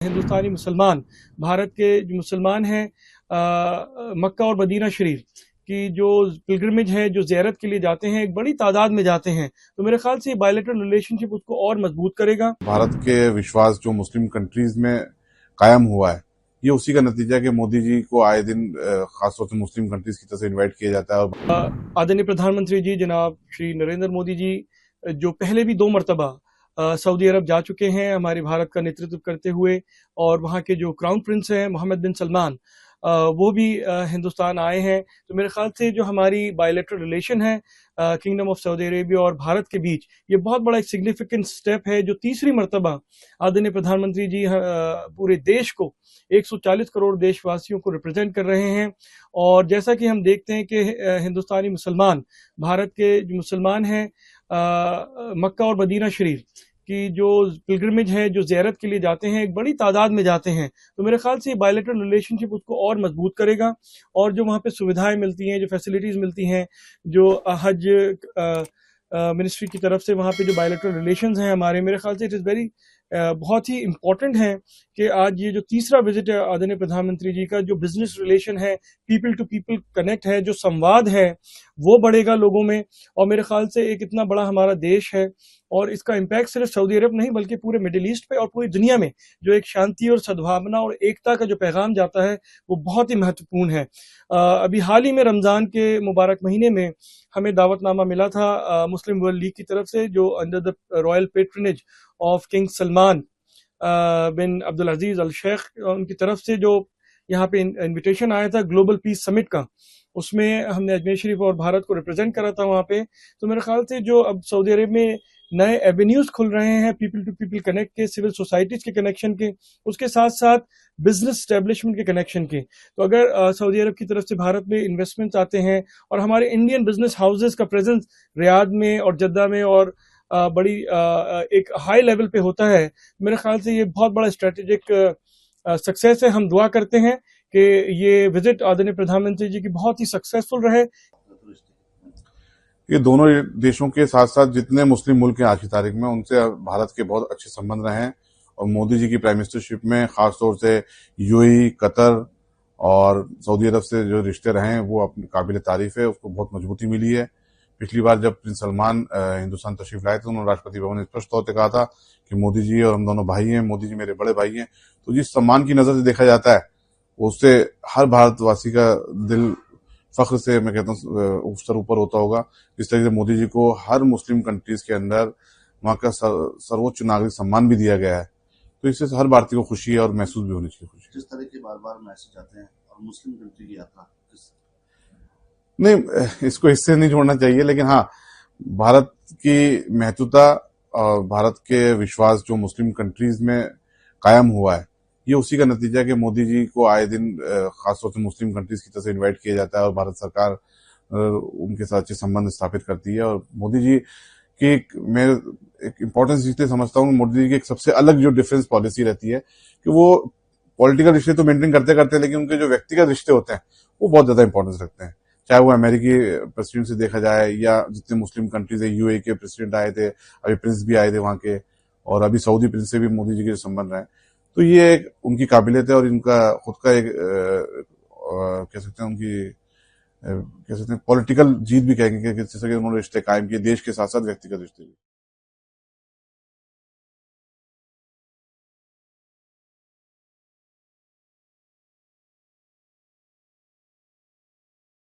हिंदुस्तानी मुसलमान भारत के जो मुसलमान हैं मक्का और मदीना शरीफ की जो पिलग्रिमेज है, जो ज़ियारत के लिए जाते हैं, एक बड़ी तादाद में जाते हैं। तो मेरे ख्याल से ये बायलैटरल रिलेशनशिप उसको और मजबूत करेगा। भारत के विश्वास जो मुस्लिम कंट्रीज में कायम हुआ है, ये उसी का नतीजा है कि मोदी जी को आए दिन खासतौर से मुस्लिम कंट्रीज की तरफ से इन्वाइट किया जाता है। और आदरणीय प्रधानमंत्री जी जनाब श्री नरेंद्र मोदी जी जो पहले भी 2 मरतबा सऊदी अरब जा चुके हैं हमारे भारत का नेतृत्व करते हुए, और वहाँ के जो क्राउन प्रिंस हैं मोहम्मद बिन सलमान वो भी हिंदुस्तान आए हैं। तो मेरे ख्याल से जो हमारी बायलैटरल रिलेशन है किंगडम ऑफ सऊदी अरेबिया और भारत के बीच, ये बहुत बड़ा एक सिग्निफिकेंट स्टेप है जो तीसरी मरतबा आदरणीय प्रधानमंत्री जी पूरे देश को 140 करोड़ देशवासियों को रिप्रेजेंट कर रहे हैं। और जैसा कि हम देखते हैं कि हिंदुस्तानी मुसलमान भारत के जो मुसलमान हैं मक्का और मदीना शरीफ की जो पिलग्रिमेज है, जो ज़ियारत के लिए जाते हैं, एक बड़ी तादाद में जाते हैं। तो मेरे ख्याल से ये बायलैटरल रिलेशनशिप उसको और मजबूत करेगा। और जो वहाँ पे सुविधाएं मिलती हैं, जो फैसिलिटीज़ मिलती हैं, जो हज मिनिस्ट्री की तरफ से वहाँ पे जो बायलैटरल रिलेशंस हैं हमारे, मेरे ख्याल से इट इज़ वेरी बहुत ही इम्पोर्टेंट है कि आज ये जो तीसरा विजिट है आदरणीय प्रधानमंत्री जी का, जो बिजनेस रिलेशन है, पीपल टू पीपल कनेक्ट है, जो संवाद है, वो बढ़ेगा लोगों में। और मेरे ख्याल से एक इतना बड़ा हमारा देश है और इसका इम्पैक्ट सिर्फ सऊदी अरब नहीं बल्कि पूरे मिडिल ईस्ट पे और पूरी दुनिया में जो एक शांति और सद्भावना और एकता का जो पैगाम जाता है वो बहुत ही महत्वपूर्ण है। अभी हाल ही में रमज़ान के मुबारक महीने में हमें दावतनामा मिला था मुस्लिम वर्ल्ड लीग की तरफ से, जो under the royal patronage of King Salman bin Abdul Aziz Al Sheikh, उनकी तरफ से जो यहाँ पे इनविटेशन आया था ग्लोबल पीस समिट का, उसमें हमने अजमेर शरीफ और भारत को रिप्रेजेंट करा था वहाँ पे। तो मेरे ख्याल से जो अब सऊदी अरब में नए एवेन्यूज खुल रहे हैं पीपल टू पीपल कनेक्ट के, सिविल सोसाइटीज के कनेक्शन के, उसके साथ साथ बिजनेस स्टैब्लिशमेंट के कनेक्शन के। तो अगर सऊदी अरब की तरफ से भारत में इन्वेस्टमेंट्स आते हैं और हमारे इंडियन बिजनेस हाउसेज का प्रेजेंस रियाद में और जद्दा में और बड़ी एक हाई लेवल पे होता है, मेरे ख्याल से ये बहुत बड़ा स्ट्रेटेजिक सक्सेस है। हम दुआ करते हैं कि ये विजिट आदरणीय प्रधानमंत्री जी की बहुत ही सक्सेसफुल रहे। ये दोनों देशों के साथ साथ जितने मुस्लिम मुल्क हैं आज की तारीख में, उनसे भारत के बहुत अच्छे संबंध रहे हैं। और मोदी जी की प्राइम मिनिस्टरशिप में खासतौर से यूएई, कतर और सऊदी अरब से जो रिश्ते रहे हैं वो अपनी काबिल तारीफ है, उसको बहुत मजबूती मिली है। पिछली बार जब प्रिंस सलमान हिंदुस्तान तशरीफ लाए थे, उन्होंने राष्ट्रपति भवन में स्पष्ट तौर पर कहा था कि मोदी जी और हम दोनों भाई हैं, मोदी जी मेरे बड़े भाई हैं। तो जिस सम्मान की नजर से देखा जाता है उससे हर भारतवासी का दिल फख्र से, मैं कहता हूँ, सर ऊपर होता होगा। जिस तरह से मोदी जी को हर मुस्लिम कंट्रीज के अंदर वहाँ का सर्वोच्च नागरिक सम्मान भी दिया गया है, तो इससे हर भारतीय को खुशी है और महसूस भी होनी चाहिए खुशी। जिस तरह के बार बार मैसेज आते हैं और मुस्लिम कंट्री की यात्रा नहीं, इसको इससे नहीं जोड़ना चाहिए, लेकिन हाँ, भारत की महत्वता और भारत के विश्वास जो मुस्लिम कंट्रीज में कायम हुआ है, ये उसी का नतीजा है कि मोदी जी को आए दिन खासतौर से मुस्लिम कंट्रीज की तरफ से इन्वाइट किया जाता है और भारत सरकार उनके साथ अच्छे संबंध स्थापित करती है। और मोदी जी की मैं एक इम्पोर्टेंस इसलिए समझता हूँ, मोदी जी की एक सबसे अलग जो डिफरेंस पॉलिसी रहती है कि वो पॉलिटिकल रिश्ते तो मेंटेन करते करते हैं, लेकिन उनके जो व्यक्तिगत रिश्ते होते हैं वो बहुत ज्यादा इंपॉर्टेंस रखते हैं। चाहे वो अमेरिकी प्रेसिडेंट से देखा जाए या जितने मुस्लिम कंट्रीज है, यूएई के प्रेसिडेंट आए थे, अभी प्रिंस भी आए थे वहां के, और अभी सऊदी प्रिंस से भी मोदी जी के संबंध रहे। तो ये एक उनकी काबिलियत है और इनका खुद का एक कह सकते हैं उनकी कह सकते हैं पॉलिटिकल जीत भी कहेंगे कि जैसे कि उन्होंने रिश्ते कायम किए देश के साथ साथ व्यक्तिगत रिश्ते भी।